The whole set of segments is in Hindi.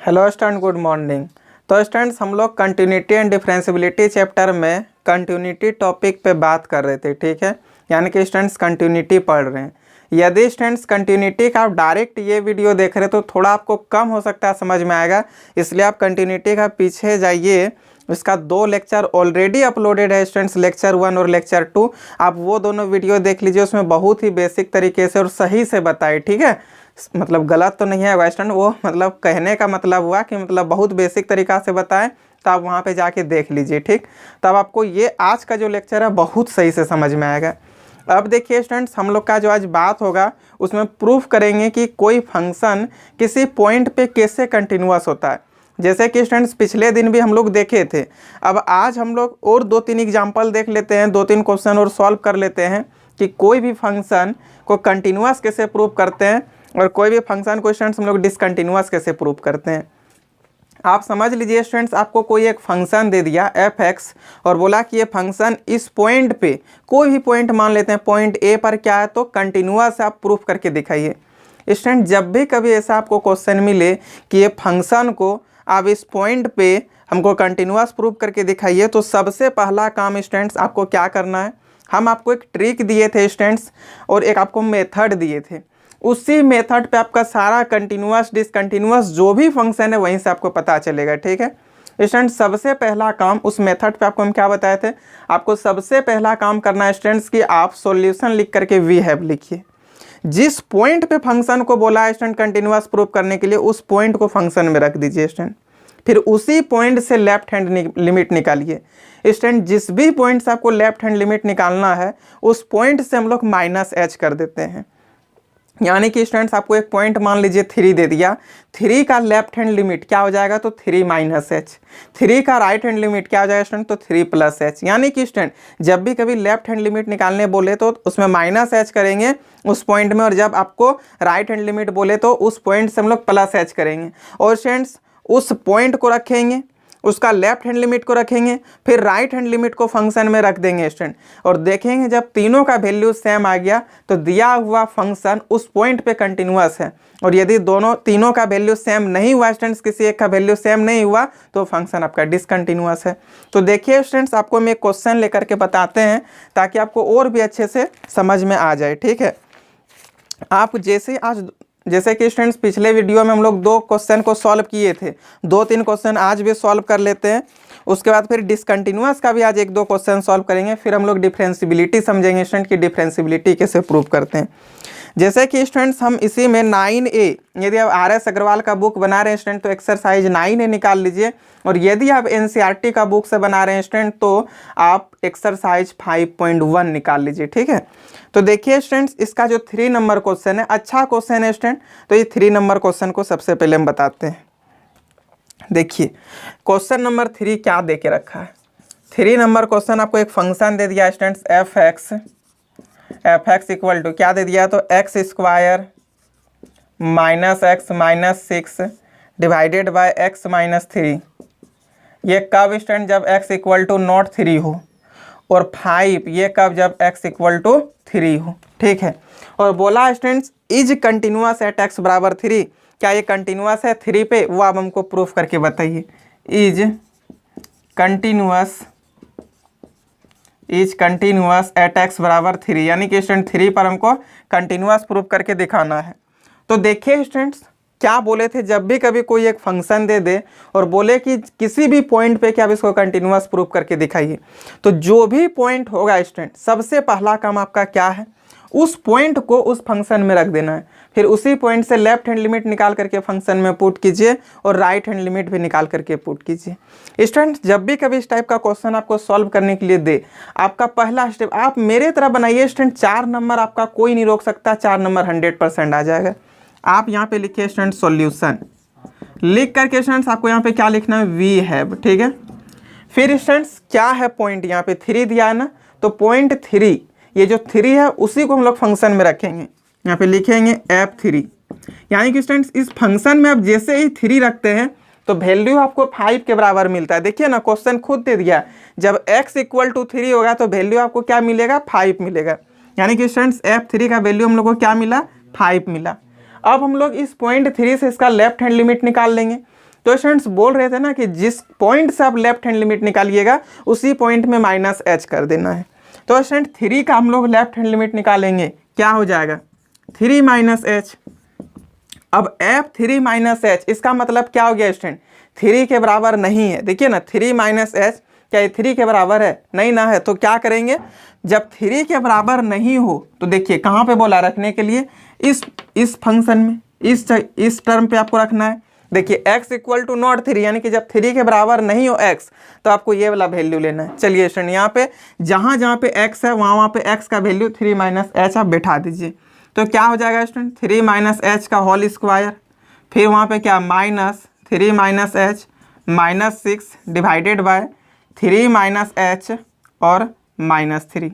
Hello student, good morning. तो स्टूडेंट्स, हम लोग कंटिन्यूटी एंड डिफरेंशियबिलिटी चैप्टर में कंटिन्यूटी टॉपिक पे बात कर रहे थे, ठीक है। यानी कि स्टूडेंट्स कंटिन्यूटी पढ़ रहे हैं। यदि स्टूडेंट्स कंटिन्यूटी का आप डायरेक्ट ये वीडियो देख रहे हैं तो थोड़ा आपको कम हो सकता है समझ में आएगा, इसलिए आप कंटिन्यूटी का पीछे जाइए। इसका 2 लेक्चर ऑलरेडी अपलोडेड है स्टूडेंट्स, लेक्चर 1 और लेक्चर 2। आप वो दोनों वीडियो देख लीजिए, उसमें बहुत ही बेसिक तरीके से और सही से बताए, ठीक है। मतलब गलत तो नहीं है वेस्टर्न, वो मतलब कहने का मतलब हुआ कि मतलब बहुत बेसिक तरीका से बताएं, तो आप वहाँ पे जाके देख लीजिए, ठीक। तब आपको ये आज का जो लेक्चर है बहुत सही से समझ में आएगा। अब देखिए स्टूडेंट्स, हम लोग का जो आज बात होगा उसमें प्रूफ करेंगे कि कोई फंक्शन किसी पॉइंट पे कैसे कंटिन्यूअस होता है। जैसे कि स्टूडेंट्स पिछले दिन भी हम लोग देखे थे। अब आज हम लोग और 2-3 एग्जाम्पल देख लेते हैं, 2-3 क्वेश्चन और सॉल्व कर लेते हैं कि कोई भी फंक्शन को कंटिन्यूअस कैसे प्रूव करते हैं और कोई भी फंक्शन को स्टूडेंट्स हम लोग डिसकंटिन्यूअस कैसे प्रूव करते हैं। आप समझ लीजिए स्टूडेंट्स, आपको कोई एक फंक्शन दे दिया f(x) और बोला कि ये फंक्शन इस पॉइंट पे, कोई भी पॉइंट मान लेते हैं, पॉइंट ए पर क्या है तो कंटिन्यूअस आप प्रूफ करके दिखाइए। स्टूडेंट जब भी कभी ऐसा आपको क्वेश्चन मिले कि ये फंक्शन को आप इस पॉइंट पे हमको कंटिन्यूअस प्रूफ करके दिखाइए, तो सबसे पहला काम स्टूडेंट्स आपको क्या करना है, हम आपको एक ट्रिक दिए थे स्टूडेंट्स और एक आपको मेथड दिए थे। उसी मेथड पे आपका सारा कंटिन्यूअस डिसकंटिन्यूअस जो भी फंक्शन है वहीं से आपको पता चलेगा, ठीक है स्टूडेंट्स। सबसे पहला काम उस मेथड पे आपको हम क्या बताए थे, आपको सबसे पहला काम करना है स्टूडेंट्स कि आप सॉल्यूशन लिख करके वी हैव लिखिए। जिस पॉइंट पे फंक्शन को बोला है स्टूडेंट कंटिन्यूअस प्रूफ करने के लिए, उस पॉइंट को फंक्शन में रख दीजिए स्टूडेंट। फिर उसी पॉइंट से लेफ्ट हैंड लिमिट निकालिए स्टूडेंट। जिस भी पॉइंट से आपको लेफ्ट हैंड लिमिट निकालना है उस पॉइंट से हम लोग -h कर देते हैं। यानी कि स्टूडेंट्स आपको एक पॉइंट मान लीजिए 3 दे दिया, 3 का लेफ्ट हैंड लिमिट क्या हो जाएगा तो 3 -h, 3 का राइट हैंड लिमिट क्या हो जाएगा स्टूडेंट तो 3 +h। यानी कि स्टूडेंट जब भी कभी लेफ्ट हैंड लिमिट निकालने बोले तो उसमें -h करेंगे उस पॉइंट में, और जब आपको राइट हैंड लिमिट बोले तो उस पॉइंट से हम लोग +h करेंगे। और स्टूडेंट्स उस पॉइंट को रखेंगे, उसका लेफ्ट हैंड लिमिट को रखेंगे, फिर राइट हैंड लिमिट को फंक्शन में रख देंगे स्टूडेंट, और देखेंगे जब तीनों का वैल्यू सेम आ गया तो दिया हुआ फंक्शन उस पॉइंट पे कंटिन्यूअस है। और यदि तीनों का वैल्यू सेम नहीं हुआ स्टूडेंट्स, किसी एक का वैल्यू सेम नहीं हुआ तो फंक्शन आपका डिसकंटिन्यूअस है। तो देखिए स्टूडेंट्स, आपको हम एक क्वेश्चन लेकर के बताते हैं ताकि आपको और भी अच्छे से समझ में आ जाए, ठीक है। आप जैसे कि स्टूडेंट्स पिछले वीडियो में हम लोग 2 क्वेश्चन को सॉल्व किए थे, 2-3 क्वेश्चन आज भी सॉल्व कर लेते हैं। उसके बाद फिर डिसकंटिन्यूअस का भी आज 1-2 क्वेश्चन सॉल्व करेंगे। फिर हम लोग डिफरेंशियबिलिटी समझेंगे स्टूडेंट की डिफरेंशियबिलिटी कैसे प्रूव करते हैं। जैसे कि स्टूडेंट्स हम इसी में 9A, यदि आप RS अग्रवाल का बुक बना रहे हैं स्टूडेंट तो एक्सरसाइज 9A निकाल लीजिए, और यदि आप NCERT का बुक से बना रहे हैं स्टूडेंट तो आप एक्सरसाइज 5.1 निकाल लीजिए, ठीक है। तो देखिए स्टूडेंट्स, इसका जो 3 नंबर क्वेश्चन है, अच्छा क्वेश्चन है स्टूडेंट। तो ये 3 नंबर क्वेश्चन को सबसे पहले हम बताते हैं। देखिए क्वेश्चन नंबर 3 क्या दे के रखा है। 3 नंबर क्वेश्चन आपको एक फंक्शन दे दिया स्टूडेंट्स f(x) इक्वल टू क्या दे दिया तो x² -x -6 divided by x -3। ये कब स्टूडेंट जब x इक्वल टू नॉट 3 हो, और 5 ये कब जब x इक्वल टू 3 हो, ठीक है। और बोला students is continuous at x बराबर 3, क्या ये कंटिन्यूअस है 3 पे, वो आप हमको प्रूफ करके बताइए। इज कंटिन्यूअस एट x बराबर 3, यानी कि स्टूडेंट 3 पर हमको कंटिन्यूअस प्रूफ करके दिखाना है। तो देखिए स्टूडेंट्स क्या बोले थे, जब भी कभी कोई एक फंक्शन दे दे और बोले कि किसी भी पॉइंट पे क्या आप इसको कंटिन्यूअस प्रूफ करके दिखाइए, तो जो भी पॉइंट होगा स्टूडेंट सबसे पहला काम आपका क्या है, उस पॉइंट को उस फंक्शन में रख देना है। फिर उसी पॉइंट से लेफ्ट हैंड लिमिट निकाल करके फंक्शन में पुट कीजिए और राइट हैंड लिमिट भी निकाल करके पुट कीजिए। स्टूडेंट्स जब भी कभी इस टाइप का क्वेश्चन आपको सॉल्व करने के लिए दे, आपका पहला स्टेप आप मेरे तरह बनाइए स्टूडेंट। 4 नंबर आपका कोई नहीं रोक सकता, 4 नंबर 100% आ जाएगा। आप यहाँ पे लिखिए स्टूडेंट सॉल्यूशन, लिख करके स्टूडेंट्स आपको यहाँ पे क्या लिखना है वी हैव, ठीक है। फिर स्टूडेंट्स क्या है पॉइंट, यहाँ पे 3 दिया है ना, तो पॉइंट 3, ये जो 3 है उसी को हम लोग फंक्शन में रखेंगे। यहाँ पे लिखेंगे f3, यानी कि स्टूडेंट्स इस फंक्शन में आप जैसे ही 3 रखते हैं तो वैल्यू आपको 5 के बराबर मिलता है। देखिए ना क्वेश्चन खुद दे दिया, जब x इक्वल टू 3 होगा तो वैल्यू आपको क्या मिलेगा 5 मिलेगा। यानी कि स्टूडेंट्स f3 का वैल्यू हम लोग को क्या मिला 5 मिला। अब हम लोग इस पॉइंट 3 से इसका लेफ्ट हैंड लिमिट निकाल लेंगे। तो स्टूडेंट्स बोल रहे थे ना कि जिस पॉइंट से आप लेफ्ट हैंड लिमिट निकालिएगा उसी पॉइंट में माइनस एच कर देना है। तो स्टूडेंट 3 का हम लोग लेफ्ट हैंड लिमिट निकालेंगे, क्या हो जाएगा 3 माइनस एच। अब एफ 3 माइनस एच, इसका मतलब क्या हो गया स्टूडेंट, 3 के बराबर नहीं है। देखिए ना 3 माइनस एच, क्या ये 3 के बराबर है, नहीं ना है। तो क्या करेंगे, जब 3 के बराबर नहीं हो तो देखिए कहाँ पे बोला रखने के लिए, इस फंक्शन में, इस टर्म पे आपको रखना है। देखिए x इक्वल टू नॉट 3, यानी कि जब 3 के बराबर नहीं हो x तो आपको ये वाला वैल्यू लेना है। चलिए स्टूडेंट यहाँ पे जहाँ पे x है वहाँ पे x का वैल्यू 3 माइनस एच आप बैठा दीजिए। तो क्या हो जाएगा स्टूडेंट, 3 माइनस एच का होल स्क्वायर, फिर वहाँ पे क्या minus 3 minus H minus 6 divided by 3 minus H और माइनस 3।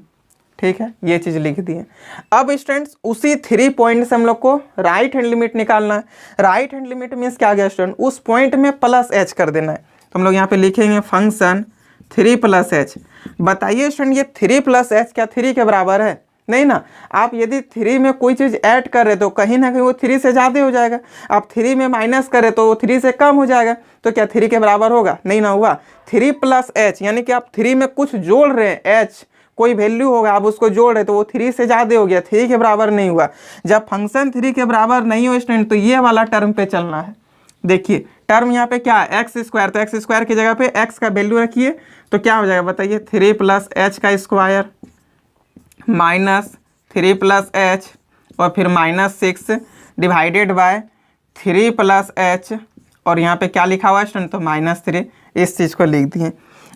ठीक है, ये चीज़ लिख दी है। अब स्टूडेंट्स उसी 3 पॉइंट से हम लोग को राइट हैंड लिमिट निकालना है। राइट हैंड लिमिट मीन्स क्या आ गया स्टूडेंट, उस पॉइंट में प्लस एच कर देना है। तो हम लोग यहाँ पे लिखेंगे फंक्शन 3 प्लस एच। बताइए स्टूडेंट ये 3 प्लस एच क्या 3 के बराबर है, नहीं ना। आप यदि 3 में कोई चीज़ ऐड कर रहे तो कहीं ना कहीं वो 3 से ज़्यादा हो जाएगा। आप 3 में माइनस करें तो वो 3 से कम हो जाएगा। तो क्या 3 के बराबर होगा, नहीं ना हुआ। 3 प्लस एच यानी कि आप 3 में कुछ जोड़ रहे हैं, एच कोई वैल्यू होगा आप उसको जोड़ रहे तो वो 3 से ज़्यादा हो गया, 3 के बराबर नहीं हुआ। जब फंक्शन 3 के बराबर नहीं हो स्टूडेंट तो ये वाला टर्म पे चलना है। देखिए टर्म यहाँ पे क्या है एक्स स्क्वायर, तो एक्स स्क्वायर की जगह पे एक्स का वैल्यू रखिए तो क्या हो जाएगा बताइए, 3 प्लस एच का स्क्वायर माइनस 3 प्लस एच और फिर minus 6 divided by 3 plus H और यहाँ पे क्या लिखा हुआ है स्टूडेंट, तो माइनस 3, इस चीज़ को लिख दिए।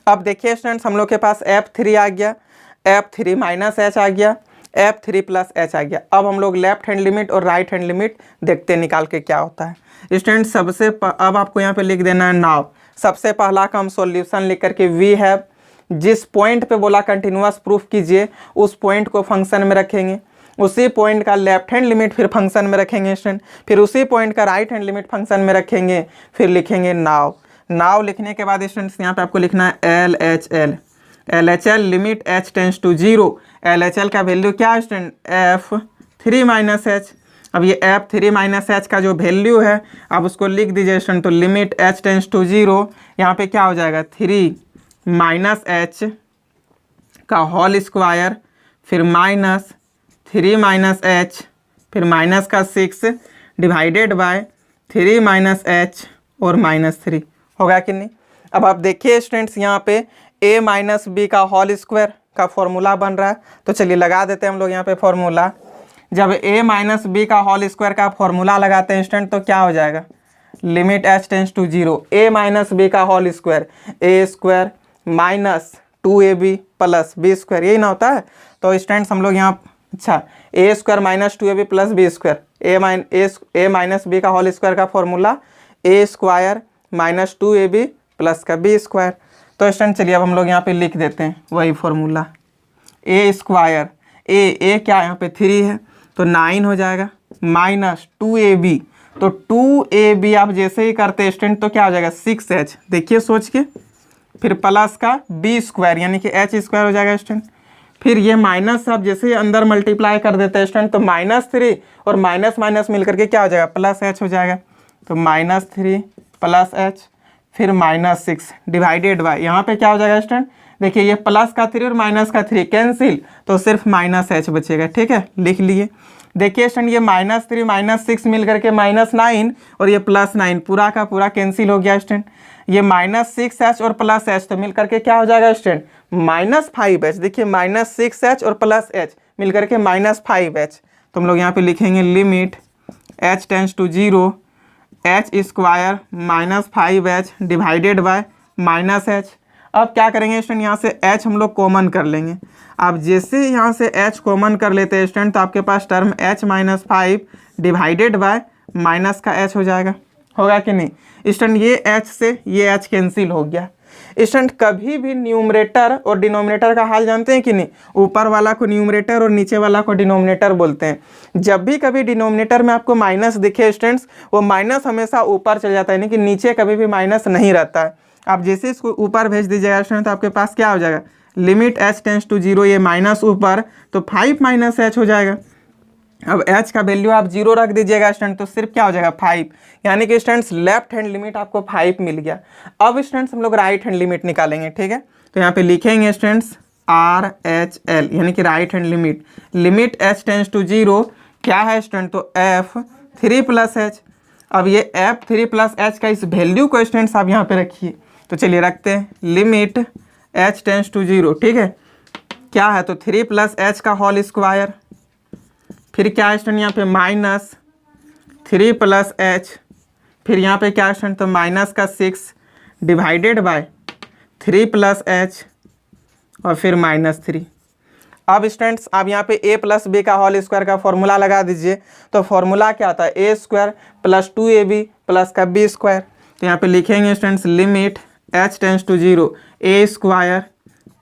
अब देखिए स्टूडेंट्स हम लोग के पास F3 आ गया, F3 माइनस एच आ गया, F3 प्लस एच आ गया। अब हम लोग लेफ्ट हैंड लिमिट और राइट हैंड लिमिट देखते हैं निकाल के क्या होता है स्टूडेंट। अब आपको यहाँ पे लिख देना है नाउ। सबसे पहला का हम सॉल्यूशन लिख करके वी हैव, जिस पॉइंट पे बोला कंटिन्यूअस प्रूफ कीजिए उस पॉइंट को फंक्शन में रखेंगे, उसी पॉइंट का लेफ्ट हैंड लिमिट फिर फंक्शन में रखेंगे स्टूडेंट, फिर उसी पॉइंट का राइट हैंड लिमिट फंक्शन में रखेंगे, फिर लिखेंगे नाउ। नाउ लिखने के बाद स्टूडेंट्स यहाँ पे आपको लिखना है L H L limit H tends to 0। L H L का वैल्यू क्या है स्टूडेंट, F3 माइनस एच। अब ये F3 माइनस एच का जो वैल्यू है आप उसको लिख दीजिए स्टूडेंट, तो लिमिट एच टेंस टू 0, यहाँ पे क्या हो जाएगा 3 माइनस एच का होल स्क्वायर, फिर माइनस 3 माइनस एच, फिर माइनस का 6 डिवाइडेड बाय 3 माइनस एच और माइनस 3। होगा कि नहीं। अब आप देखिए स्टूडेंट्स यहाँ पे a माइनस बी का होल स्क्वायर का फॉर्मूला बन रहा है, तो चलिए लगा देते हैं हम लोग यहाँ पे फॉर्मूला। जब a माइनस बी का होल स्क्वायर का फॉर्मूला लगाते हैं स्टूडेंट तो क्या हो जाएगा, limit H tends to 0, a minus B का whole square a square minus 2ab plus B square, यही ना होता है। तो स्टूडेंट्स हम लोग यहाँ अच्छा a square minus 2ab plus B square, a minus B का होल स्क्वायर का formula a square minus 2ab plus का बी स्क्वायर। तो स्टूडेंट चलिए अब हम लोग यहाँ पे लिख देते हैं वही फॉर्मूला, a स्क्वायर a क्या यहाँ पे 3 है तो 9 हो जाएगा, माइनस 2ab, तो 2ab आप जैसे ही करते स्टूडेंट तो क्या हो जाएगा 6h, देखिए सोच के, फिर प्लस का बी स्क्वायर यानी कि h स्क्वायर हो जाएगा स्टूडेंट। फिर ये माइनस आप जैसे ही अंदर मल्टीप्लाई कर देते हैं स्टूडेंट तो -3 और माइनस माइनस मिल करके क्या हो जाएगा प्लस h हो जाएगा, तो -3 प्लस h फिर -6 डिवाइडेड बाय, यहाँ पे क्या हो जाएगा स्टूडेंट, देखिए ये प्लस का 3 और माइनस का 3 कैंसिल, तो सिर्फ -h बचेगा। ठीक है, लिख लिए। देखिए स्टूडेंट ये -3 -6 मिल करके -9 और ये +9 पूरा का पूरा कैंसिल हो गया स्टूडेंट। ये -6h और +h तो मिल करके क्या हो जाएगा स्टूडेंट -5h। देखिए -6h और +h मिल करके -5h। तो हम लोग यहाँ पे लिखेंगे limit h tends to 0 h square -5h divided by -h। अब क्या करेंगे स्टूडेंट, यहाँ से h हम लोग कॉमन कर लेंगे। अब जैसे यहाँ से h कॉमन कर लेते हैं स्टूडेंट तो आपके पास term h -5 divided by minus का h हो जाएगा। होगा कि नहीं स्टूडेंट, ये h से ये h कैंसिल हो गया। स्टूडेंट कभी भी न्यूमरेटर और डिनोमिनेटर का हाल जानते हैं कि नहीं, ऊपर वाला को न्यूमरेटर और नीचे वाला को डिनोमिनेटर बोलते हैं। जब भी कभी डिनोमिनेटर में आपको माइनस दिखे स्टूडेंट्स, वो माइनस हमेशा ऊपर चल जाता है, यानी कि नीचे कभी भी माइनस नहीं रहता है। आप जैसे इसको ऊपर भेज दीजिएगा स्टूडेंट तो आपके पास क्या हो जाएगा, लिमिट h टेंस टू 0, ये माइनस ऊपर तो 5 - h हो जाएगा। अब h का वैल्यू आप 0 रख दीजिएगा स्टूडेंट, तो सिर्फ क्या हो जाएगा 5, यानी कि स्टूडेंट्स लेफ्ट हैंड लिमिट आपको 5 मिल गया। अब स्टूडेंट्स हम लोग राइट हैंड लिमिट निकालेंगे, ठीक है। तो यहाँ पे लिखेंगे स्टूडेंट्स RHL यानी कि right hand limit, limit h tends to 0 क्या है स्टूडेंट, तो f3 प्लस h। अब ये f3 प्लस h का इस वैल्यू को स्टूडेंट्स आप यहाँ पे रखिए, तो चलिए रखते हैं लिमिट h टेंस टू 0, ठीक है। क्या है तो 3 प्लस h का होल स्क्वायर, फिर क्या है स्टूडेंट यहाँ पे माइनस 3 प्लस h, फिर यहाँ पे क्या है स्टूडेंट तो माइनस का 6 डिवाइडेड बाय 3 प्लस h और फिर -3। अब स्टूडेंट्स आप यहाँ पे a प्लस बी का होल स्क्वायर का फॉर्मूला लगा दीजिए, तो फॉर्मूला क्या आता है a square plus 2ab plus का b स्क्वायर। तो यहाँ पे लिखेंगे students limit h tends to 0 a square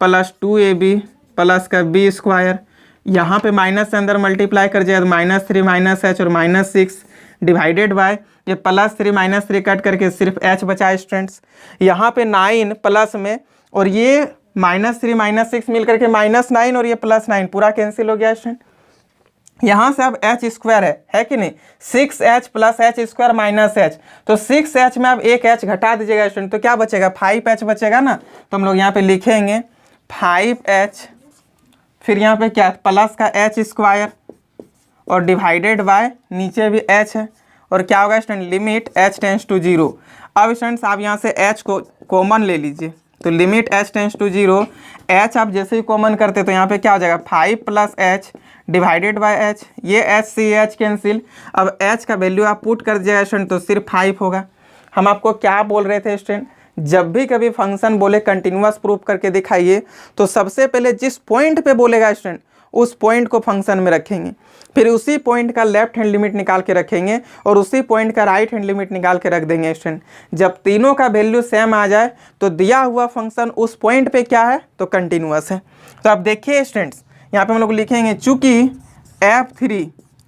plus 2ab plus का b स्क्वायर, यहाँ पे माइनस से अंदर मल्टीप्लाई कर जाए -3 माइनस h और -6 डिवाइडेड बाय ये +3 -3 कट करके सिर्फ h बचा स्टूडेंट्स। यहाँ पे 9 प्लस में और ये -3 -6 मिल करके -9 और ये +9 पूरा कैंसिल हो गया स्टूडेंट। यहाँ से अब h स्क्वायर है कि नहीं, 6h plus h square minus h, तो 6h में अब एक h घटा दीजिएगा स्टूडेंट, तो क्या बचेगा 5h बचेगा ना। तो हम लोग यहाँ पे लिखेंगे 5h, फिर यहाँ पे क्या प्लस का h स्क्वायर और डिवाइडेड बाय नीचे भी h है, और क्या होगा student limit h tends to 0। अब स्टूडेंट्स आप यहाँ से h को कॉमन ले लीजिए, तो limit h tends to 0, h आप जैसे ही कॉमन करते तो यहाँ पे क्या हो जाएगा 5 plus h divided by h, ये h से h कैंसिल। अब h का वैल्यू आप पुट कर दीजिएगा स्टूडेंट, तो सिर्फ 5 होगा। हम आपको क्या बोल रहे थे स्टूडेंट, जब भी कभी फंक्शन बोले कंटिन्यूअस प्रूफ करके दिखाइए, तो सबसे पहले जिस पॉइंट पे बोलेगा स्टूडेंट उस पॉइंट को फंक्शन में रखेंगे, फिर उसी पॉइंट का लेफ्ट हैंड लिमिट निकाल के रखेंगे और उसी पॉइंट का राइट हैंड लिमिट निकाल के रख देंगे स्टूडेंट। जब तीनों का वैल्यू सेम आ जाए तो दिया हुआ फंक्शन उस पॉइंट पे क्या है तो कंटिन्यूअस है। तो आप देखिए स्टूडेंट्स यहाँ पे हम लोग लिखेंगे चूंकि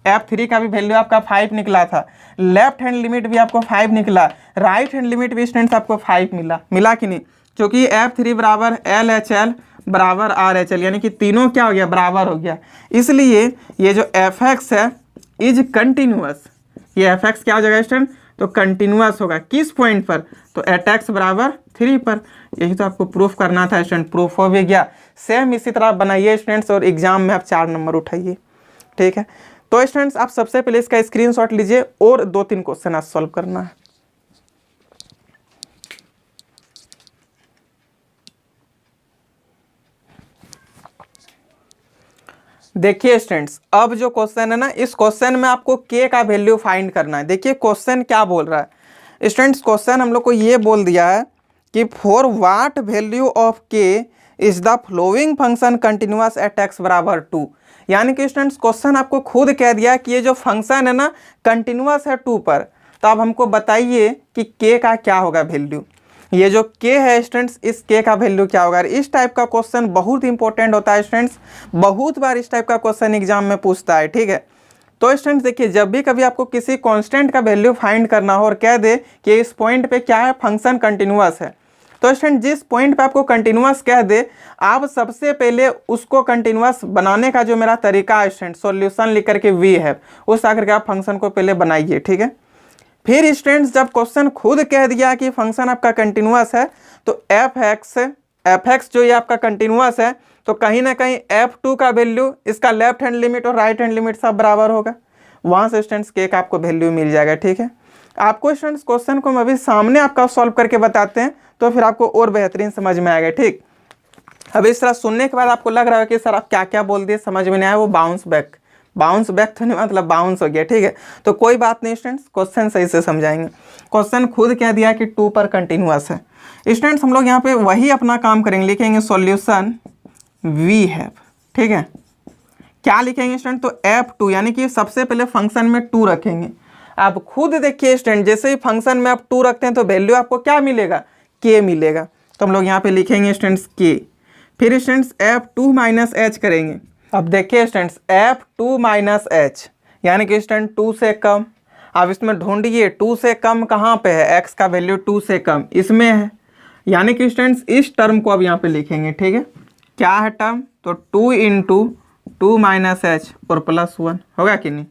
f3 का भी वैल्यू आपका 5 निकला था, लेफ्ट हैंड लिमिट भी आपको 5 निकला, राइट हैंड लिमिट भी स्टूडेंट्स आपको 5 मिला कि नहीं, क्योंकि f3 बराबर LHL बराबर RHL, यानी कि तीनों क्या हो गया बराबर हो गया। इसलिए ये जो fx है इज कंटिन्यूअस, ये fx क्या हो जाएगा स्टूडेंट तो कंटिन्यूअस होगा किस पॉइंट पर, तो एट x बराबर 3 पर। यही तो आपको प्रूफ करना था स्टूडेंट, प्रूफ हो भी गया। सेम इसी तरह बनाइए स्टूडेंट्स और एग्जाम में आप 4 नंबर उठाइए, ठीक है। तो स्टूडेंट्स आप सबसे पहले इसका स्क्रीनशॉट लीजिए और 2-3 क्वेश्चन आज सॉल्व करना है। देखिए स्टूडेंट्स अब जो क्वेश्चन है ना, इस क्वेश्चन में आपको k का वैल्यू फाइंड करना है। देखिए क्वेश्चन क्या बोल रहा है स्टूडेंट्स, क्वेश्चन हम लोग को ये बोल दिया है कि for what value of k is the flowing function continuous at x बराबर 2। यानी कि स्टूडेंट्स क्वेश्चन आपको खुद कह दिया कि ये जो फंक्शन है ना कंटिन्यूअस है 2 पर, तो अब हमको बताइए कि k का क्या होगा वैल्यू। ये जो k है स्टूडेंट्स इस k का वैल्यू क्या होगा। इस टाइप का क्वेश्चन बहुत इंपॉर्टेंट होता है स्टूडेंट्स, बहुत बार इस टाइप का क्वेश्चन एग्जाम में पूछता है, ठीक है। तो स्टूडेंट्स देखिए जब भी कभी आपको किसी कांस्टेंट का वैल्यू फाइंड करना हो और कह दे कि इस पॉइंट पे क्या है फंक्शन कंटिन्यूअस है, तो स्टूडेंट जिस पॉइंट पे आपको कंटिन्यूअस कह दे आप सबसे पहले उसको कंटिन्यूअस बनाने का जो मेरा तरीका है स्टूडेंट, सॉल्यूशन लिख करके वी है उस आकर के आप फंक्शन को पहले बनाइए, ठीक है। फिर स्टूडेंट्स जब क्वेश्चन खुद कह दिया कि फंक्शन आपका कंटिन्यूअस है, तो f(x) जो ये आपका कंटिन्यूअस है, तो कहीं ना कहीं f2 का वैल्यू इसका लेफ्ट हैंड लिमिट और राइट हैंड लिमिट सब बराबर होगा, वहां से स्टूडेंट्स k का आपको वैल्यू मिल जाएगा, ठीक है। आपको स्टूडेंट्स क्वेश्चन को हम अभी सामने आपका सॉल्व करके बताते हैं तो फिर आपको और बेहतरीन समझ में आएगा, ठीक। अब इस तरह सुनने के बाद आपको लग रहा है कि सर आप क्या क्या बोल दिए समझ में नहीं आया, वो बाउंस बैक तो नहीं मतलब बाउंस हो गया, ठीक है। तो कोई बात नहीं स्टूडेंट्स, क्वेश्चन सही से समझाएंगे। क्वेश्चन खुद कह दिया कि 2 पर कंटिन्यूअस है स्टूडेंट्स, हम लोग यहाँ पे वही अपना काम करेंगे, लिखेंगे सॉल्यूशन वी हैव, ठीक है। क्या लिखेंगे स्टूडेंट तो f2, यानी कि सबसे पहले फंक्शन में 2 रखेंगे। आप खुद देखिए स्टूडेंट जैसे ही फंक्शन में आप 2 रखते हैं तो वैल्यू आपको क्या मिलेगा k मिलेगा, तो हम लोग यहाँ पे लिखेंगे स्टूडेंट्स k, फिर स्टूडेंट्स f2 माइनस h करेंगे। अब देखिए स्टूडेंट्स f2 माइनस h यानी कि स्टूडेंट 2 से कम, अब इसमें ढूंढिए 2 से कम कहाँ पे है, x का वैल्यू 2 से कम इसमें है, यानी कि स्टूडेंट्स इस टर्म को अब यहाँ पे लिखेंगे, ठीक है। क्या है टर्म तो 2 इंटू 2 माइनस एच और प्लस 1 होगा कि नहीं।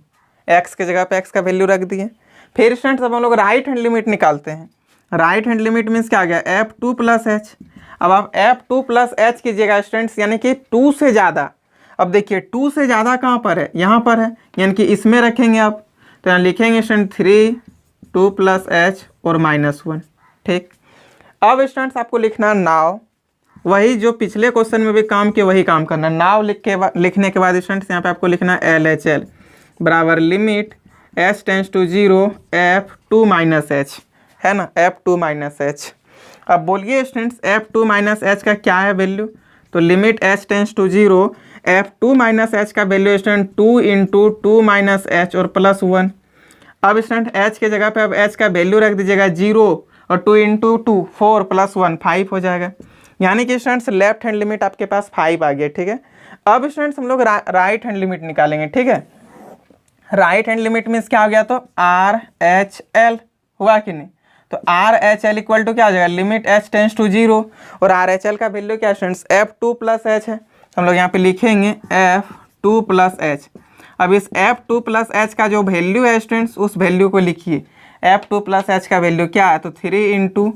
एक्स के जगह पे एक्स का वैल्यू रख दिए। फिर स्टूडेंट्स अब हम लोग राइट हैंड लिमिट निकालते हैं। राइट हैंड लिमिट मीन्स क्या आ गया, f2 प्लस एच। अब आप f2 प्लस एच कीजिएगा स्टूडेंट्स, यानी कि 2 से ज़्यादा। अब देखिए 2 से ज़्यादा कहाँ पर है, यहाँ पर है, यानी कि इसमें रखेंगे आप। तो यहाँ लिखेंगे स्टूडेंट 3 2 प्लस एच और -1। ठीक, अब स्टूडेंट्स आपको लिखना नाव, वही जो पिछले क्वेश्चन में भी काम किया वही काम करना। नाव लिखने के बाद स्टूडेंट्स यहाँ पे आपको लिखना LHL बराबर limit h tends to 0 f2 minus h, है ना, f2 माइनस एच। अब बोलिए स्टूडेंट्स f2 माइनस एच का क्या है वैल्यू, तो limit h tends to 0 f2 minus H का value student 2 into 2 minus H और प्लस 1। अब स्टूडेंट h के जगह पे अब h का वैल्यू रख दीजिएगा 0 और 2 इंटू 2 4 प्लस 1 5 हो जाएगा, यानी कि स्टूडेंट्स लेफ्ट हैंड लिमिट आपके पास 5 आ गया। ठीक है, अब स्टूडेंट्स हम लोग राइट हैंड लिमिट निकालेंगे। ठीक है, राइट हैंड लिमिट मीन्स क्या हो गया, तो RHL हुआ कि नहीं, तो RHL इक्वल टू क्या हो जाएगा, लिमिट h टेंस टू 0 और RHL का वैल्यू क्या स्टूडेंट्स f2 प्लस एच है। हम लोग यहाँ पे लिखेंगे f2 प्लस एच। अब इस f2 प्लस एच का जो वैल्यू है स्टूडेंट्स, उस वैल्यू को लिखिए। f2 प्लस एच का वैल्यू क्या है, तो 3 इंटू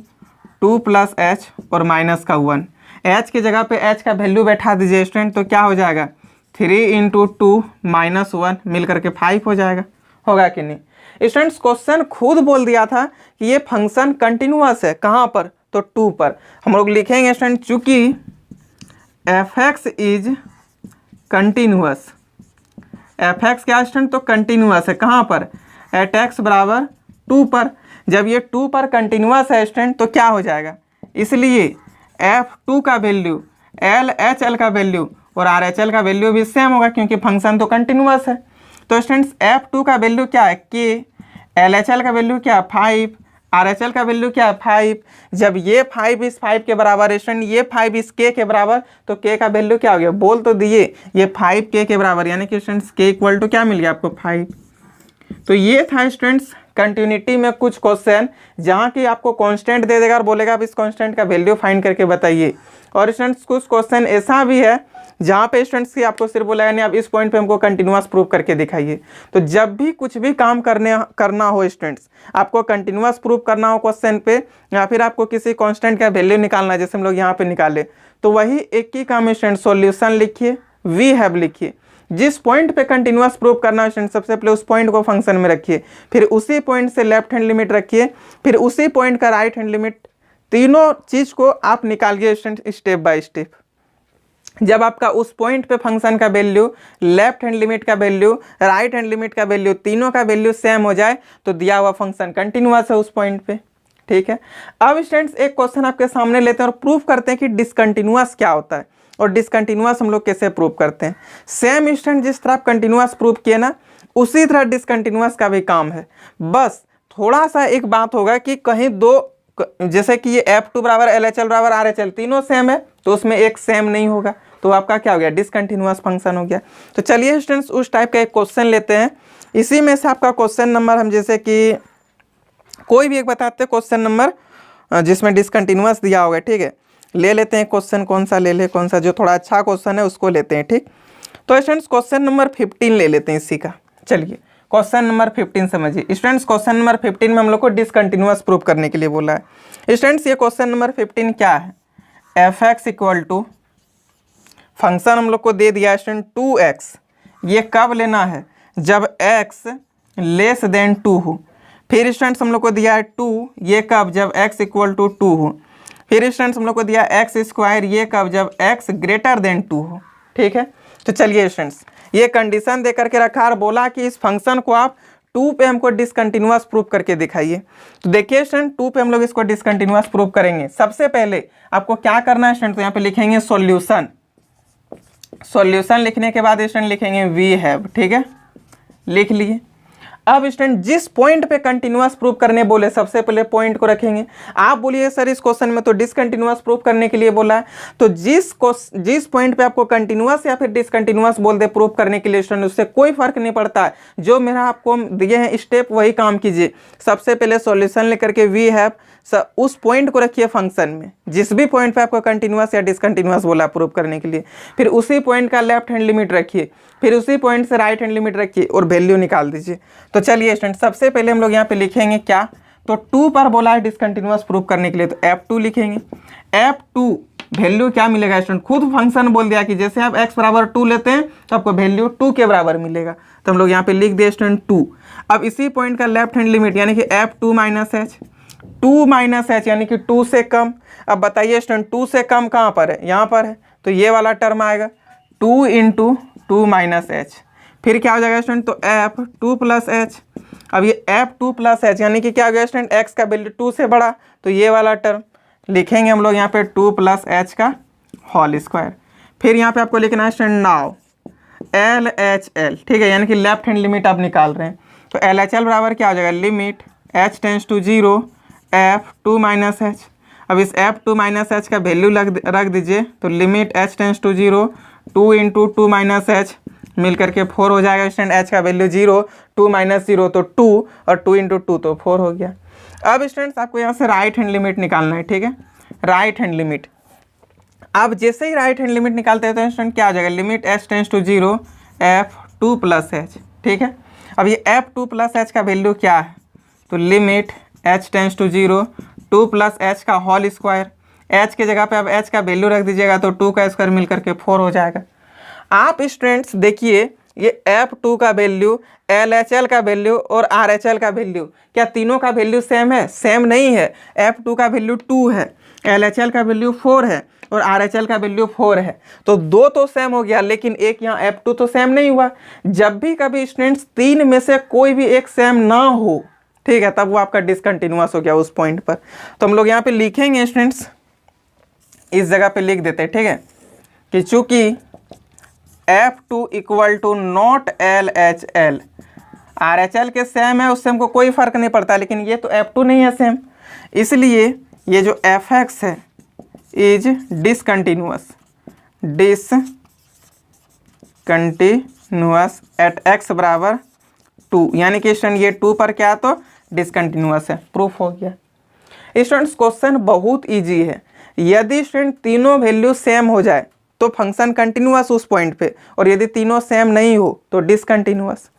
2 प्लस एच और माइनस का 1। h की जगह पे h का वैल्यू बैठा दीजिए स्टूडेंट, तो क्या हो जाएगा 3 इंटू 2 माइनस 1 मिल करके 5 हो जाएगा। होगा कि नहीं स्टूडेंट्स, क्वेश्चन खुद बोल दिया था कि ये फंक्शन कंटिन्यूअस है, कहाँ पर, तो 2 पर। हम लोग लिखेंगे स्टूडेंट चूंकि f(x) इज कंटिन्यूअस, f(x) क्या स्टूडेंट, तो कंटिन्यूअस है, कहाँ पर, एट x बराबर 2 पर। जब ये 2 पर कंटिन्यूअस है स्टूडेंट तो क्या हो जाएगा, इसलिए f2 का वैल्यू LHL का वैल्यू और RHL का वैल्यू भी सेम होगा, क्योंकि फंक्शन तो कंटिन्यूअस है। तो स्टूडेंट्स f2 का वैल्यू क्या है k, LHL का वैल्यू क्या है 5, RHL का वैल्यू क्या है 5। जब ये 5 इस 5 के बराबर स्टूडेंट, ये 5 इस k के बराबर, तो k का वैल्यू क्या हो गया, बोल तो दिए, ये 5 k के बराबर, यानी कि स्टूडेंट्स k इक्वल टू क्या मिल गया आपको 5। तो ये था स्टूडेंट्स कंटिन्यूटी में कुछ क्वेश्चन, जहाँ की आपको कांस्टेंट दे देगा और बोलेगा आप इस कांस्टेंट का वैल्यू फाइंड करके बताइए। और स्टूडेंट्स कुछ क्वेश्चन ऐसा भी है जहाँ पे स्टूडेंट्स की आपको सिर्फ बोला नहीं, आप इस पॉइंट पे हमको कंटिन्यूअस प्रूव करके दिखाइए। तो जब भी कुछ भी काम करना हो स्टूडेंट्स, आपको कंटिन्यूअस प्रूव करना हो क्वेश्चन पे, या फिर आपको किसी कांस्टेंट का वैल्यू निकालना है, जैसे हम लोग यहाँ पे निकाले, तो वही एक ही काम स्टूडेंट, सॉल्यूशन लिखिए, वी हैव लिखिए। जिस पॉइंट पे कंटिन्यूअस प्रूव करना है स्टूडेंट, सबसे पहले उस पॉइंट को फंक्शन में रखिए, फिर उसी पॉइंट से लेफ्ट हैंड लिमिट रखिए, फिर उसी पॉइंट का राइट हैंड लिमिट, तीनों चीज को आप निकालिए स्टूडेंट स्टेप बाय स्टेप। जब आपका उस पॉइंट पे फंक्शन का वैल्यू, लेफ्ट हैंड लिमिट का वैल्यू, राइट हैंड लिमिट का वैल्यू, तीनों का वैल्यू सेम हो जाए तो दिया हुआ फंक्शन कंटिन्यूअस है उस पॉइंट पे। ठीक है, अब स्टूडेंट्स एक क्वेश्चन आपके सामने लेते हैं और प्रूफ करते हैं कि डिसकंटिन्यूअस क्या होता है और डिसकंटिन्यूअस हम लोग कैसे प्रूव करते हैं। सेम स्टूडेंट जिस तरह आप कंटिन्यूअस प्रूव किए ना, उसी तरह डिसकंटिन्यूअस का भी काम है। बस थोड़ा सा एक बात होगा कि कहीं दो, जैसे कि ये f2 बराबर LHL बराबर RHL तीनों सेम है, तो उसमें एक सेम नहीं होगा, तो आपका क्या हो गया, डिसकंटिन्यूअस फंक्शन हो गया। तो चलिए स्टूडेंट्स उस टाइप का एक क्वेश्चन लेते हैं। इसी में से आपका क्वेश्चन नंबर, हम जैसे कि कोई भी एक बताते हैं क्वेश्चन नंबर जिसमें डिसकंटिन्यूअस दिया होगा। ठीक है, ले लेते हैं क्वेश्चन, कौन सा ले ले, कौन सा जो थोड़ा अच्छा क्वेश्चन है उसको लेते हैं। ठीक, तो स्टूडेंट्स क्वेश्चन नंबर 15 ले लेते हैं इसी का। चलिए क्वेश्चन नंबर 15 समझिए स्टूडेंट्स। क्वेश्चन नंबर 15 में हम लोग को डिसकंटिन्यूअस प्रूव करने के लिए बोला है स्टूडेंट्स। ये क्वेश्चन नंबर 15 क्या है, f(x) इक्वल टू फंक्शन हम लोग को दे दिया स्टूडेंट 2x। ये कब लेना है, जब x लेस देन 2 हो। फिर स्टूडेंट्स हम लोग को दिया है 2, ये कब, जब x इक्वल टू 2 हो। फिर स्टूडेंट्स हम लोग को दिया x स्क्वायर, ये कब, जब x ग्रेटर देन 2 हो। ठीक है, तो चलिए स्टूडेंट्स ये कंडीशन दे करके रखा और बोला कि इस फंक्शन को आप 2 पे हमको डिसकंटिन्यूअस प्रूव करके दिखाइए। तो देखिए स्टूडेंट 2 पे हम लोग इसको डिसकंटिन्यूअस प्रूव करेंगे। सबसे पहले आपको क्या करना है स्टूडेंट, तो यहाँ पे लिखेंगे सॉल्यूशन। सॉल्यूशन लिखने के बाद स्टूडेंट लिखेंगे वी हैव। ठीक है, लिख लिए। अब स्टूडेंट जिस पॉइंट पे कंटिन्यूअस प्रूव करने बोले सबसे पहले पॉइंट को रखेंगे। आप बोलिए सर इस क्वेश्चन में तो डिसकंटिन्यूअस प्रूव करने के लिए बोला है, तो जिस पॉइंट पे आपको कंटिन्यूअस या फिर डिसकंटिन्यूअस बोल दे प्रूव करने के लिए स्टूडेंट, उससे कोई फर्क नहीं पड़ता है। जो मेरा आपको दिए हैं स्टेप वही काम कीजिए। सबसे पहले सॉल्यूशन लेकर के वी हैव उस पॉइंट को रखिए फंक्शन में, जिस भी पॉइंट पे आपको कंटिन्यूअस या डिसकंटिन्यूअस बोला प्रूव करने के लिए, फिर उसी पॉइंट का लेफ्ट हैंड लिमिट रखिए, फिर उसी पॉइंट से राइट हैंड लिमिट रखिए और वैल्यू निकाल दीजिए। तो चलिए स्टूडेंट सबसे पहले हम लोग यहाँ पे लिखेंगे क्या, तो 2 पर बोला है डिसकंटिन्यूअस प्रूव करने के लिए, तो F2 लिखेंगे। F2 वैल्यू क्या मिलेगा स्टूडेंट, खुद फंक्शन बोल दिया कि जैसे आप x बराबर 2 लेते हैं तो आपको वैल्यू 2 के बराबर मिलेगा, तो हम लोग यहाँ पे लिख दिए स्टूडेंट 2। अब इसी पॉइंट का लेफ्ट हैंड लिमिट यानी कि F2 minus H, 2 minus H यानी कि 2 से कम। अब बताइए स्टूडेंट 2 से कम कहाँ पर है, यहाँ पर है, तो ये वाला टर्म आएगा 2 इंटू 2 माइनस एच, फिर क्या हो जाएगा स्टूडेंट, तो F2 प्लस एच। अब ये F2 प्लस एच यानी कि क्या हो गया स्टूडेंट, x का वैल्यू 2 से बड़ा, तो ये वाला टर्म लिखेंगे हम लोग यहाँ पे 2 प्लस एच का होल स्क्वायर। फिर यहाँ पे आपको लिखना है स्टूडेंट नाउ LHL, ठीक है, यानी कि लेफ्ट हैंड लिमिट आप निकाल रहे हैं, तो LHL बराबर क्या हो जाएगा, limit h tends to 0 F2 minus h. अब इस F2 माइनस एच का वैल्यू रख दीजिए, तो limit h tends to 0 2 into 2 minus H मिल करके 4 हो जाएगा स्टूडेंट, h का वैल्यू 0 2 माइनस 0 तो 2 और 2 इंटू 2 तो 4 हो गया। अब स्टूडेंट्स आपको यहाँ से राइट हैंड लिमिट निकालना है, ठीक है, राइट हैंड लिमिट। अब जैसे ही राइट हैंड लिमिट निकालते हैं तो स्टूडेंट क्या आ जाएगा, limit h tends to 0 F2 plus h, ठीक है। अब ये F2 प्लस एच का वैल्यू क्या है, तो limit h tends to 0 2 plus h का होल स्क्वायर, h की जगह पे अब h का वैल्यू रख दीजिएगा तो 2 का स्क्वायर मिल करके 4 हो जाएगा। आप स्टूडेंट्स देखिए ये F2 का वैल्यू, LHL का वैल्यू और RHL का वैल्यू, क्या तीनों का वैल्यू सेम है, सेम नहीं है। F2 का वैल्यू 2 है, LHL का वैल्यू 4 है और RHL का वैल्यू 4 है, तो 2 तो सेम हो गया, लेकिन एक यहाँ F2 तो सेम नहीं हुआ। जब भी कभी स्टूडेंट्स 3 में से कोई भी एक सेम ना हो, ठीक है, तब वो आपका डिसकंटिन्यूअस हो गया उस पॉइंट पर। तो हम लोग यहाँ पे लिखेंगे स्टूडेंट्स, इस जगह पे लिख देते हैं, ठीक है, कि चूंकि F2 equal to not LHL, RHL के सेम है, उससे हमको कोई फर्क नहीं पड़ता, लेकिन ये तो F2 नहीं है सेम, इसलिए ये जो Fx है इज डिसकंटिन्यूअस एट x बराबर 2, यानी कि स्टूडेंट ये 2 पर क्या तो डिसकंटिन्यूअस है, प्रूफ हो गया। स्टूडेंट्स क्वेश्चन बहुत इजी है, यदि स्टूडेंट तीनों वैल्यू सेम हो जाए तो फंक्शन कंटिन्यूअस उस पॉइंट पे, और यदि तीनों सेम नहीं हो तो डिसकंटिन्यूअस।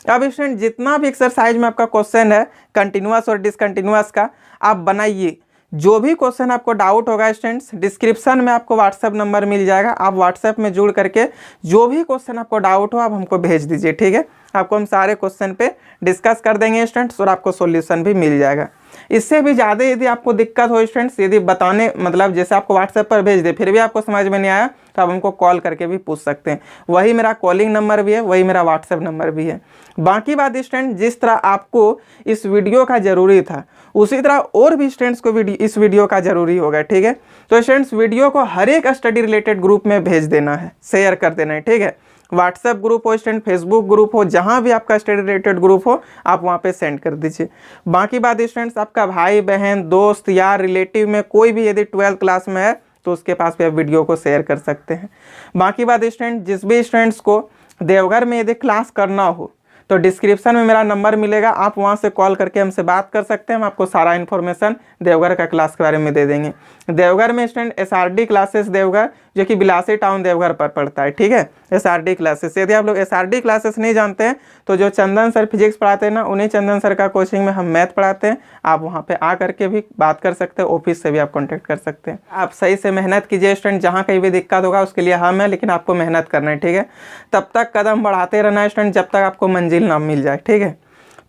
अब स्टूडेंट जितना भी एक्सरसाइज में आपका क्वेश्चन है कंटिन्यूअस और डिसकंटिन्यूअस का, आप बनाइए। जो भी क्वेश्चन आपको डाउट होगा स्टूडेंट्स, डिस्क्रिप्शन में आपको व्हाट्सएप नंबर मिल जाएगा, आप व्हाट्सएप में जुड़ करके जो भी क्वेश्चन आपको डाउट हो आप हमको भेज दीजिए, ठीक है। आपको हम सारे क्वेश्चन पे डिस्कस कर देंगे स्टूडेंट्स, और आपको सॉल्यूशन भी मिल जाएगा। इससे भी ज़्यादा यदि आपको दिक्कत हो स्टूडेंट्स, यदि बताने मतलब जैसे आपको व्हाट्सएप पर भेज दे फिर भी आपको समझ में नहीं आया, तो आप हमको कॉल करके भी पूछ सकते हैं। वही मेरा कॉलिंग नंबर भी है, वही मेरा व्हाट्सएप नंबर भी है। बाकी बात स्टूडेंट, जिस तरह आपको इस वीडियो का ज़रूरी था उसी तरह और भी स्टूडेंट्स को इस वीडियो का ज़रूरी होगा, ठीक है। तो स्टूडेंट्स वीडियो को हर एक स्टडी रिलेटेड ग्रुप में भेज देना है, शेयर कर देना है, ठीक है। व्हाट्सएप ग्रुप हो स्टूडेंट, फेसबुक ग्रुप हो, जहाँ भी आपका स्टडी रिलेटेड ग्रुप हो आप वहाँ पे सेंड कर दीजिए। बाकी बात स्टूडेंट्स, आपका भाई बहन दोस्त या रिलेटिव में कोई भी यदि 12th क्लास में है तो उसके पास भी आप वीडियो को शेयर कर सकते हैं। बाकी बात स्टूडेंट, जिस भी स्टूडेंट्स को देवघर में यदि क्लास करना हो तो डिस्क्रिप्शन में मेरा नंबर मिलेगा, आप वहां से कॉल करके हमसे बात कर सकते हैं। हम आपको सारा इन्फॉर्मेशन देवघर का क्लास के बारे में दे देंगे। देवघर में स्टूडेंट SRD क्लासेस देवघर, जो कि बिलासी टाउन देवघर पर पड़ता है, ठीक है, SRD क्लासेस। यदि आप लोग SRD क्लासेस नहीं जानते हैं तो जो चंदन सर फिजिक्स पढ़ाते हैं ना, उन्हीं चंदन सर का कोचिंग में हम मैथ पढ़ाते हैं। आप वहाँ पे आ करके भी बात कर सकते हैं, ऑफिस से भी आप कॉन्टैक्ट कर सकते हैं। आप सही से मेहनत कीजिए स्टूडेंट, जहाँ कहीं भी दिक्कत होगा उसके लिए हम है, लेकिन आपको मेहनत करना है, ठीक है। तब तक कदम बढ़ाते रहना है स्टूडेंट, जब तक आपको मंजिल ना मिल जाए, ठीक है।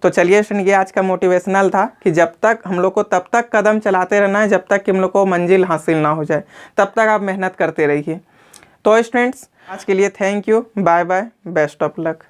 तो चलिए स्टूडेंट, ये आज का मोटिवेशनल था कि जब तक हम लोग को तब तक कदम चलाते रहना है जब तक कि हम लोग को मंजिल हासिल ना हो जाए, तब तक आप मेहनत करते रहिए। तो स्टूडेंट्स आज के लिए thank you, bye bye, best of luck.